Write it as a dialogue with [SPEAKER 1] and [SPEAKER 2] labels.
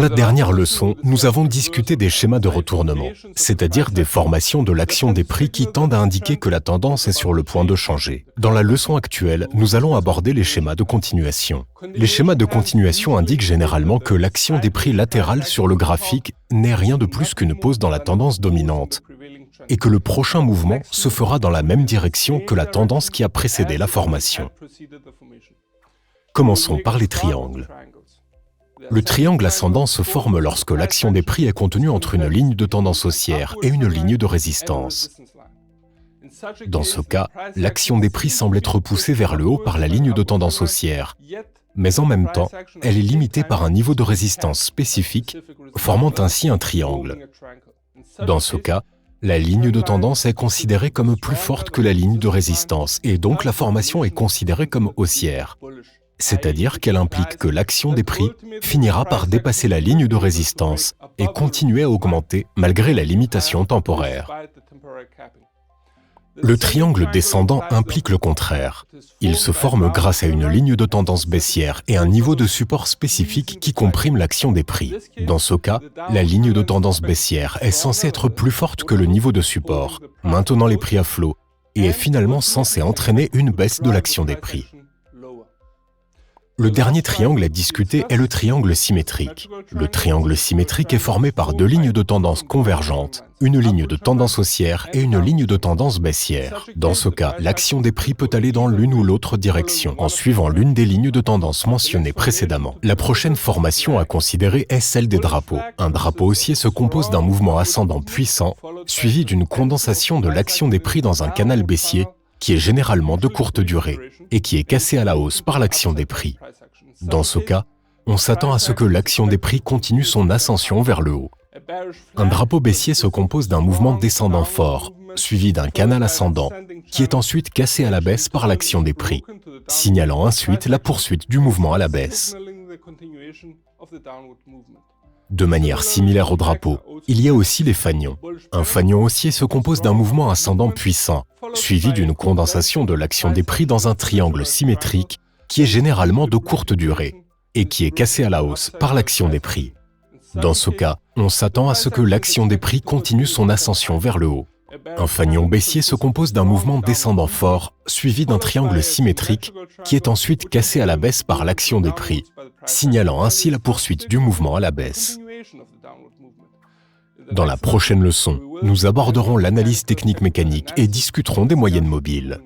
[SPEAKER 1] la dernière leçon, nous avons discuté des schémas de retournement, c'est-à-dire des formations de l'action des prix qui tendent à indiquer que la tendance est sur le point de changer. Dans la leçon actuelle, nous allons aborder les schémas de continuation. Les schémas de continuation indiquent généralement que l'action des prix latérale sur le graphique n'est rien de plus qu'une pause dans la tendance dominante, et que le prochain mouvement se fera dans la même direction que la tendance qui a précédé la formation. Commençons par les triangles. Le triangle ascendant se forme lorsque l'action des prix est contenue entre une ligne de tendance haussière et une ligne de résistance. Dans ce cas, l'action des prix semble être poussée vers le haut par la ligne de tendance haussière, mais en même temps, elle est limitée par un niveau de résistance spécifique, formant ainsi un triangle. Dans ce cas, la ligne de tendance est considérée comme plus forte que la ligne de résistance, et donc la formation est considérée comme haussière. C'est-à-dire qu'elle implique que l'action des prix finira par dépasser la ligne de résistance et continuer à augmenter malgré la limitation temporaire. Le triangle descendant implique le contraire. Il se forme grâce à une ligne de tendance baissière et un niveau de support spécifique qui comprime l'action des prix. Dans ce cas, la ligne de tendance baissière est censée être plus forte que le niveau de support, maintenant les prix à flot, et est finalement censée entraîner une baisse de l'action des prix. Le dernier triangle à discuter est le triangle symétrique. Le triangle symétrique est formé par deux lignes de tendance convergentes, une ligne de tendance haussière et une ligne de tendance baissière. Dans ce cas, l'action des prix peut aller dans l'une ou l'autre direction, en suivant l'une des lignes de tendance mentionnées précédemment. La prochaine formation à considérer est celle des drapeaux. Un drapeau haussier se compose d'un mouvement ascendant puissant, suivi d'une condensation de l'action des prix dans un canal baissier, qui est généralement de courte durée, et qui est cassé à la hausse par l'action des prix. Dans ce cas, on s'attend à ce que l'action des prix continue son ascension vers le haut. Un drapeau baissier se compose d'un mouvement descendant fort, suivi d'un canal ascendant, qui est ensuite cassé à la baisse par l'action des prix, signalant ensuite la poursuite du mouvement à la baisse. De manière similaire au drapeau, il y a aussi les fanions. Un fanion haussier se compose d'un mouvement ascendant puissant, suivi d'une condensation de l'action des prix dans un triangle symétrique qui est généralement de courte durée et qui est cassé à la hausse par l'action des prix. Dans ce cas, on s'attend à ce que l'action des prix continue son ascension vers le haut. Un fanion baissier se compose d'un mouvement descendant fort, suivi d'un triangle symétrique qui est ensuite cassé à la baisse par l'action des prix, signalant ainsi la poursuite du mouvement à la baisse. Dans la prochaine leçon, nous aborderons l'analyse technique mécanique et discuterons des moyennes mobiles.